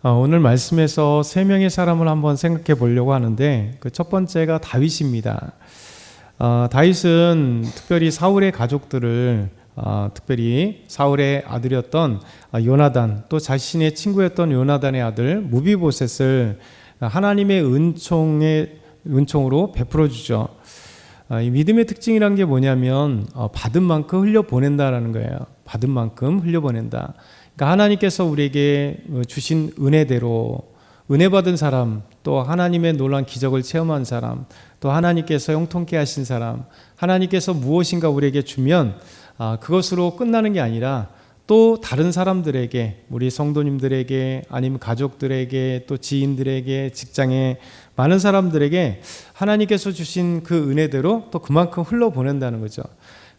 오늘 말씀에서 세 명의 사람을 한번 생각해 보려고 하는데 그 첫 번째가 다윗입니다. 다윗은 특별히 사울의 가족들을 특별히 사울의 아들이었던 요나단, 또 자신의 친구였던 요나단의 아들 무비보셋을 하나님의 은총으로 베풀어 주죠. 이 믿음의 특징이란 게 뭐냐면 받은 만큼 흘려보낸다라는 거예요. 받은 만큼 흘려보낸다. 그러니까 하나님께서 우리에게 주신 은혜대로 은혜 받은 사람, 또 하나님의 놀라운 기적을 체험한 사람, 또 하나님께서 형통케 하신 사람, 하나님께서 무엇인가 우리에게 주면 그것으로 끝나는 게 아니라 또 다른 사람들에게, 우리 성도님들에게, 아니면 가족들에게, 또 지인들에게, 직장에 많은 사람들에게 하나님께서 주신 그 은혜대로 또 그만큼 흘려보낸다는 거죠.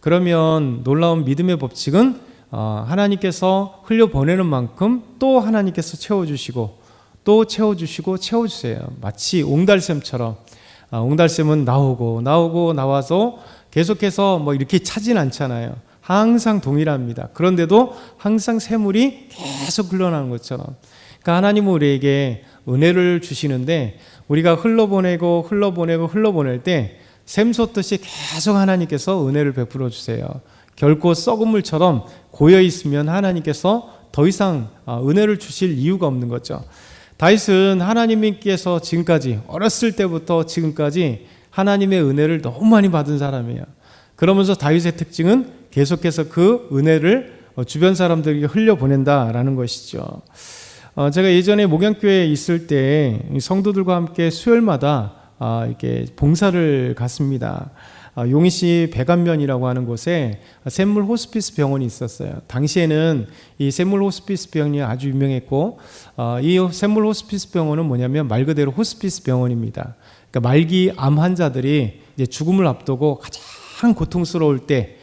그러면 놀라운 믿음의 법칙은 하나님께서 흘려보내는 만큼 또 하나님께서 채워주시고 또 채워주시고 채워주세요. 마치 옹달샘처럼 옹달샘은 나와서 계속해서 뭐 이렇게 차진 않잖아요. 항상 동일합니다. 그런데도 항상 샘물이 계속 흘러나오는 것처럼, 그러니까 하나님은 우리에게 은혜를 주시는데 우리가 흘러보낼 때 샘솟듯이 계속 하나님께서 은혜를 베풀어 주세요. 결코 썩은 물처럼 고여 있으면 하나님께서 더 이상 은혜를 주실 이유가 없는 거죠. 다윗은 하나님께서 지금까지, 어렸을 때부터 지금까지 하나님의 은혜를 너무 많이 받은 사람이에요. 그러면서 다윗의 특징은 계속해서 그 은혜를 주변 사람들에게 흘려보낸다라는 것이죠. 제가 예전에 목양교회에 있을 때 성도들과 함께 수요일마다 이렇게 봉사를 갔습니다. 용인시 백안면이라고 하는 곳에 샘물 호스피스 병원이 있었어요. 당시에는 이 샘물 호스피스 병원이 아주 유명했고, 이 샘물 호스피스 병원은 뭐냐면 말 그대로 호스피스 병원입니다. 그러니까 말기 암 환자들이 이제 죽음을 앞두고 가장 고통스러울 때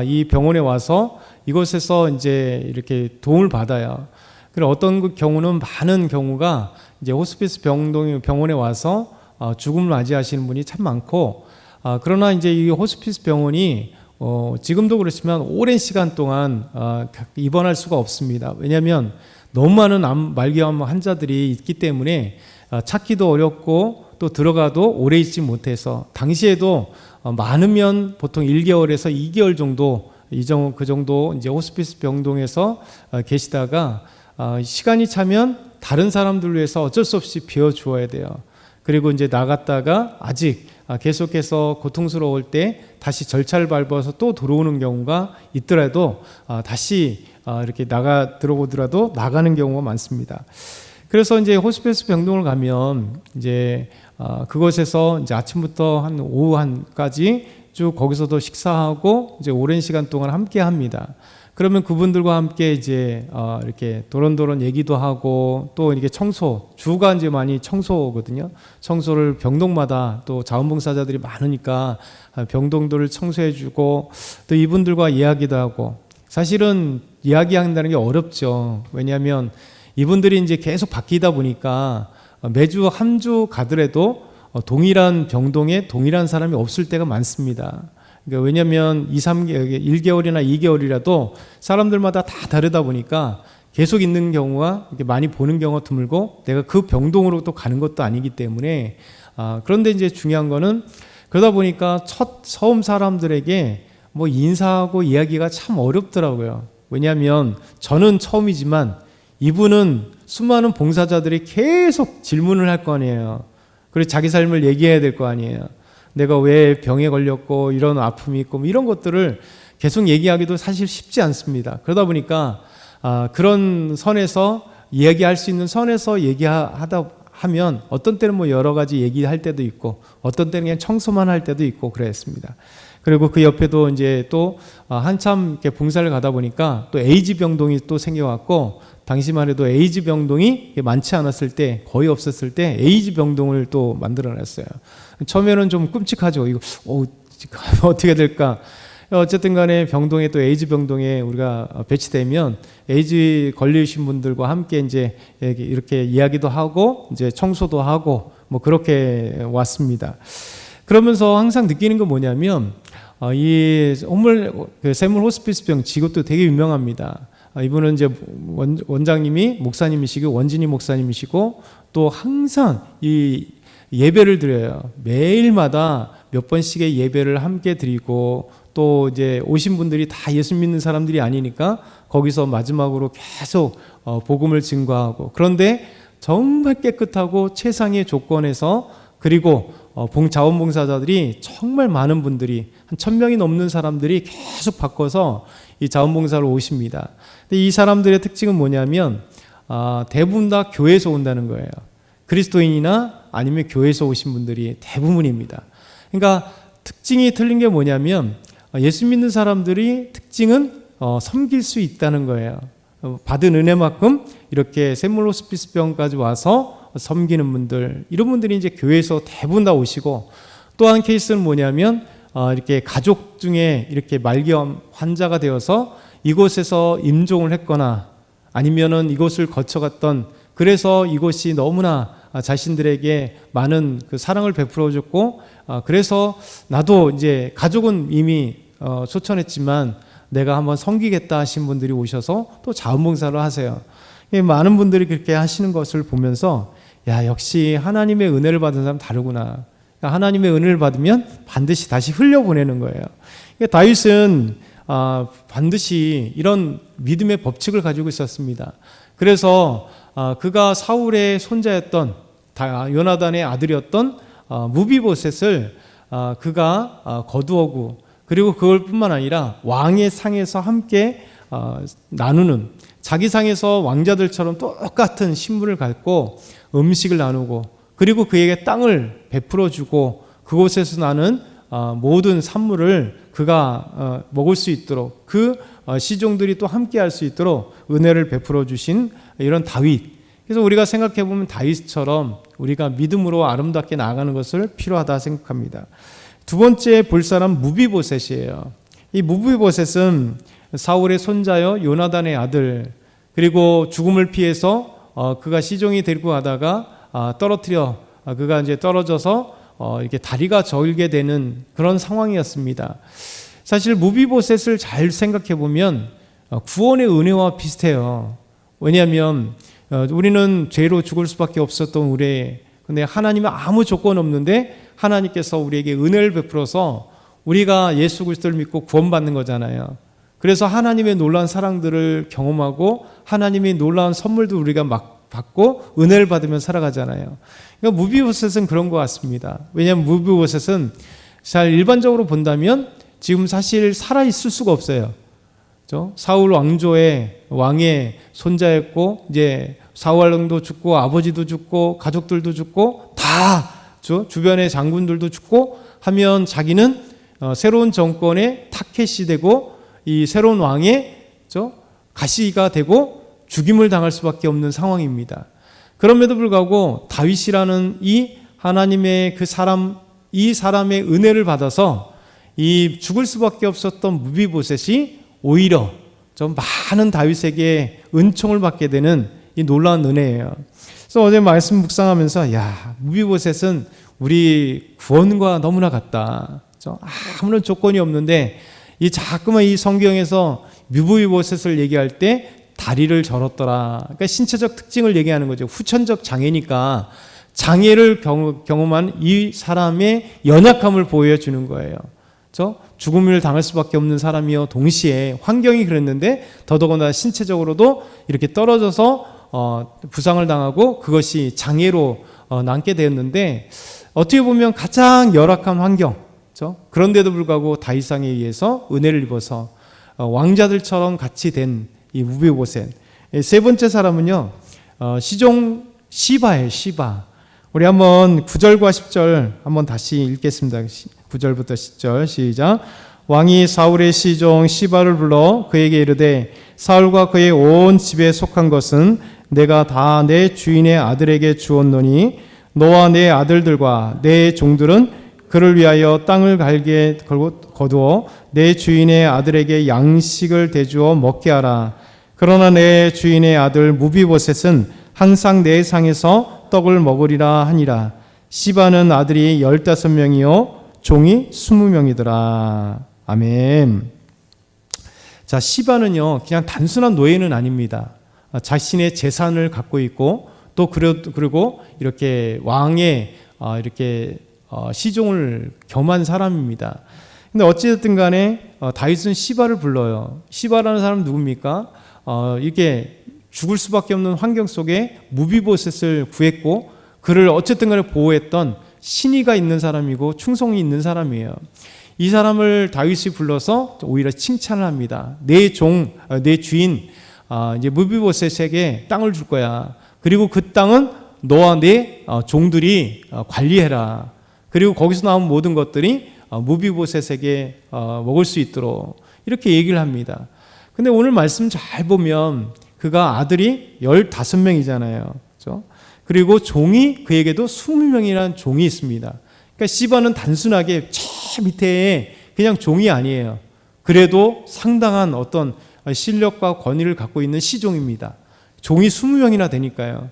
이 병원에 와서 이곳에서 이제 이렇게 도움을 받아요. 그리고 어떤 경우는, 많은 경우가 이제 호스피스 병원에 와서 죽음을 맞이하시는 분이 참 많고, 그러나 이제 이 호스피스 병원이 지금도 그렇지만 오랜 시간 동안 입원할 수가 없습니다. 왜냐하면 너무 많은 말기암 환자들이 있기 때문에 찾기도 어렵고 또 들어가도 오래 있지 못해서, 당시에도 많으면 보통 1개월에서 2개월 정도 그 정도 이제 호스피스 병동에서 계시다가 시간이 차면 다른 사람들을 위해서 어쩔 수 없이 비워주어야 돼요. 그리고 이제 나갔다가 아직 계속해서 고통스러울 때 다시 절차를 밟아서 또 들어오는 경우가 있더라도 다시 이렇게 들어오더라도 나가는 경우가 많습니다. 그래서 이제 호스피스 병동을 가면 이제 그곳에서 이제 아침부터 한 오후 한까지 쭉 거기서도 식사하고 이제 오랜 시간 동안 함께 합니다. 그러면 그분들과 함께 이제 이렇게 도런도런 얘기도 하고, 또 이렇게 주가 이제 많이 청소거든요. 청소를 병동마다, 또 자원봉사자들이 많으니까 병동들을 청소해주고, 또 이분들과 이야기도 하고. 사실은 이야기한다는 게 어렵죠. 왜냐하면 이분들이 이제 계속 바뀌다 보니까 매주 한 주 가더라도 동일한 병동에 동일한 사람이 없을 때가 많습니다. 그러니까 왜냐하면 1개월이나 2개월이라도 사람들마다 다 다르다 보니까 계속 있는 경우가 이렇게 많이 보는 경우가 드물고, 내가 그 병동으로 또 가는 것도 아니기 때문에 그런데 이제 중요한 거는, 그러다 보니까 처음 사람들에게 뭐 인사하고 이야기가 참 어렵더라고요. 왜냐하면 저는 처음이지만 이분은 수많은 봉사자들이 계속 질문을 할 거 아니에요. 그리고 자기 삶을 얘기해야 될 거 아니에요. 내가 왜 병에 걸렸고 이런 아픔이 있고 이런 것들을 계속 얘기하기도 사실 쉽지 않습니다. 그러다 보니까 그런 선에서 이야기할 수 있는 선에서 하면 어떤 때는 뭐 여러 가지 얘기할 때도 있고, 어떤 때는 그냥 청소만 할 때도 있고 그랬습니다. 그리고 그 옆에도 이제 또 한참 이렇게 봉사를 가다 보니까 또 에이즈 병동이 또 생겨왔고, 당시만 해도 에이즈 병동이 많지 않았을 때, 거의 없었을 때 에이즈 병동을 또 만들어냈어요. 처음에는 좀 끔찍하죠. 이거 어떻게 될까? 어쨌든 간에 병동에, 또 에이즈 병동에 우리가 배치되면 에이즈 걸리신 분들과 함께 이제 이렇게 이야기도 하고 이제 청소도 하고 뭐 그렇게 왔습니다. 그러면서 항상 느끼는 건 뭐냐면 이 샘물 호스피스 병, 이것도 되게 유명합니다. 이분은 이제 원장님이 목사님이시고 원진이 목사님이시고 또 항상 이 예배를 드려요. 매일마다 몇 번씩의 예배를 함께 드리고 또 이제 오신 분들이 다 예수 믿는 사람들이 아니니까 거기서 마지막으로 계속 복음을 증거하고, 그런데 정말 깨끗하고 최상의 조건에서, 그리고 자원봉사자들이 정말 많은 분들이 한 1000명이 넘는 사람들이 계속 바꿔서 이 자원봉사를 오십니다. 근데 이 사람들의 특징은 뭐냐면 대부분 다 교회에서 온다는 거예요. 그리스도인이나 아니면 교회에서 오신 분들이 대부분입니다. 그러니까 특징이 틀린 게 뭐냐면 예수 믿는 사람들이 특징은 섬길 수 있다는 거예요. 받은 은혜만큼 이렇게 샘물 호스피스 병원까지 와서 섬기는 분들, 이런 분들이 이제 교회에서 대부분 다 오시고, 또 한 케이스는 뭐냐면 이렇게 가족 중에 이렇게 말기암 환자가 되어서 이곳에서 임종을 했거나 아니면은 이곳을 거쳐갔던, 그래서 이곳이 너무나 자신들에게 많은 그 사랑을 베풀어 줬고, 그래서 나도 이제 가족은 이미 소천했지만 내가 한번 섬기겠다 하신 분들이 오셔서 또 자원봉사를 하세요. 많은 분들이 그렇게 하시는 것을 보면서 야, 역시 하나님의 은혜를 받은 사람 다르구나. 하나님의 은혜를 받으면 반드시 다시 흘려보내는 거예요. 다윗은 반드시 이런 믿음의 법칙을 가지고 있었습니다. 그래서 그가 사울의 손자였던 요나단의 아들이었던 무비보셋을 그가 거두어고, 그리고 그걸 뿐만 아니라 왕의 상에서 함께 나누는, 자기 상에서 왕자들처럼 똑같은 신분을 갖고 음식을 나누고, 그리고 그에게 땅을 베풀어 주고 그곳에서 나는 모든 산물을 그가 먹을 수 있도록, 그 시종들이 또 함께 할 수 있도록 은혜를 베풀어 주신 이런 다윗. 그래서 우리가 생각해 보면 다윗처럼 우리가 믿음으로 아름답게 나아가는 것을 필요하다 생각합니다. 두 번째 볼 사람 무비보셋이에요. 이 무비보셋은 사울의 손자여 요나단의 아들, 그리고 죽음을 피해서 그가 시종이 데리고 가다가 그가 이제 떨어져서 이렇게 다리가 저리게 되는 그런 상황이었습니다. 사실 무비보셋을 잘 생각해 보면 구원의 은혜와 비슷해요. 왜냐하면 우리는 죄로 죽을 수밖에 없었던 근데 하나님은 아무 조건 없는데 하나님께서 우리에게 은혜를 베풀어서 우리가 예수 그리스도를 믿고 구원받는 거잖아요. 그래서 하나님의 놀라운 사랑들을 경험하고 하나님의 놀라운 선물도 우리가 막 받고 은혜를 받으며 살아가잖아요. 그러니까 무비보셋은 그런 것 같습니다. 왜냐하면 무비보셋은 잘 일반적으로 본다면 지금 사실 살아있을 수가 없어요. 그렇죠? 사울 왕의 손자였고, 이제 사울 왕도 죽고 아버지도 죽고 가족들도 죽고 다 주변의 장군들도 죽고 하면 자기는 새로운 정권의 타켓이 되고 이 새로운 왕의 가시가 되고 죽임을 당할 수밖에 없는 상황입니다. 그럼에도 불구하고 다윗이라는 이 하나님의 이 사람의 은혜를 받아서 이 죽을 수밖에 없었던 무비보셋이 오히려 좀 많은 다윗에게 은총을 받게 되는 이 놀라운 은혜예요. 그래서 어제 말씀 묵상하면서 야, 무비보셋은 우리 구원과 너무나 같다. 아무런 조건이 없는데 자꾸만 이 성경에서 무비보셋을 얘기할 때 다리를 절었더라. 그러니까 신체적 특징을 얘기하는 거죠. 후천적 장애니까 장애를 경험한 이 사람의 연약함을 보여주는 거예요. 죽음을 당할 수밖에 없는 사람이요, 동시에 환경이 그랬는데 더더군다나 신체적으로도 이렇게 떨어져서 부상을 당하고 그것이 장애로 남게 되었는데, 어떻게 보면 가장 열악한 환경, 그런데도 불구하고 다윗상에 의해서 은혜를 입어서 왕자들처럼 같이 된 이 무비보셋. 세 번째 사람은요, 시종 시바예요. 시바. 우리 한번 9절과 10절 한번 다시 읽겠습니다. 9절부터 10절 시작. 왕이 사울의 시종 시바를 불러 그에게 이르되 사울과 그의 온 집에 속한 것은 내가 다 내 주인의 아들에게 주었노니 너와 내 아들들과 내 종들은 그를 위하여 땅을 갈게 거두어 내 주인의 아들에게 양식을 대주어 먹게 하라. 그러나 내 주인의 아들 무비보셋은 항상 내 상에서 떡을 먹으리라 하니라. 시바는 아들이 15명이요 종이 20명이더라. 아멘. 자, 시바는요, 그냥 단순한 노예는 아닙니다. 자신의 재산을 갖고 있고 또 그리고 이렇게 왕의 이렇게 시종을 겸한 사람입니다. 근데 어찌됐든 간에 다윗은 시바를 불러요. 시바라는 사람은 누굽니까? 이게 죽을 수밖에 없는 환경 속에 무비보셋을 구했고 그를 어쨌든 간에 보호했던 신의가 있는 사람이고 충성이 있는 사람이에요. 이 사람을 다윗이 불러서 오히려 칭찬을 합니다. 내 주인 이제 무비보셋에게 땅을 줄 거야. 그리고 그 땅은 너와 내 종들이 관리해라. 그리고 거기서 나온 모든 것들이 무비보셋에게 먹을 수 있도록 이렇게 얘기를 합니다. 근데 오늘 말씀 잘 보면 그가 아들이 15명이잖아요. 그렇죠? 그리고 종이 그에게도 20명이라는 종이 있습니다. 그러니까 시바는 단순하게 저 밑에 그냥 종이 아니에요. 그래도 상당한 어떤 실력과 권위를 갖고 있는 시종입니다. 종이 20명이나 되니까요.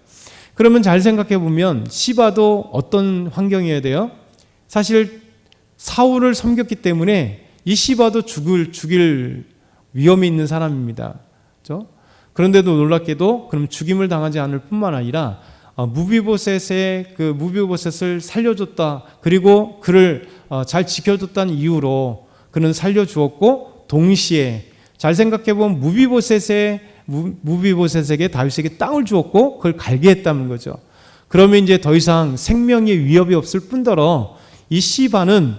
그러면 잘 생각해 보면 시바도 어떤 환경이어야 돼요? 사실 사울을 섬겼기 때문에 이 시바도 죽일 위험이 있는 사람입니다. 그렇죠? 그런데도 놀랍게도 그럼 죽임을 당하지 않을 뿐만 아니라 무비보셋을 살려줬다. 그리고 그를 잘 지켜줬다는 이유로 그는 살려주었고 동시에 잘 생각해보면 무비보셋에게 다윗에게 땅을 주었고 그걸 갈게 했다는 거죠. 그러면 이제 더 이상 생명의 위협이 없을 뿐더러 이 시바는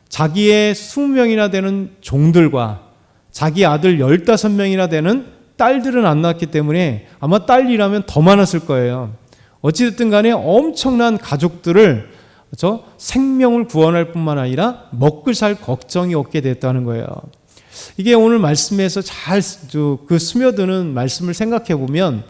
자기의 20명이나 되는 종들과 자기 아들 15명이나 되는 딸들은 안 낳았기 때문에 아마 딸이라면 더 많았을 거예요. 어찌됐든 간에 엄청난 가족들을 생명을 구원할 뿐만 아니라 먹고 살 걱정이 없게 됐다는 거예요. 이게 오늘 말씀에서 잘 스며드는 말씀을 생각해 보면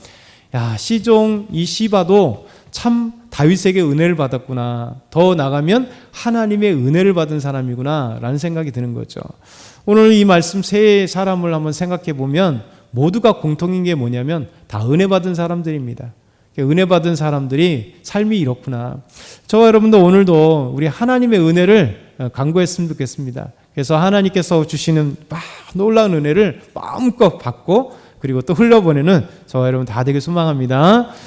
시종 이 시바도 참 다윗에게 은혜를 받았구나. 더 나가면 하나님의 은혜를 받은 사람이구나 라는 생각이 드는 거죠. 오늘 이 말씀 세 사람을 한번 생각해 보면 모두가 공통인 게 뭐냐면 다 은혜 받은 사람들입니다. 은혜 받은 사람들이 삶이 이렇구나. 저와 여러분도 오늘도 우리 하나님의 은혜를 간구했으면 좋겠습니다. 그래서 하나님께서 주시는 놀라운 은혜를 마음껏 받고 그리고 또 흘려보내는 저와 여러분 다 되길 소망합니다.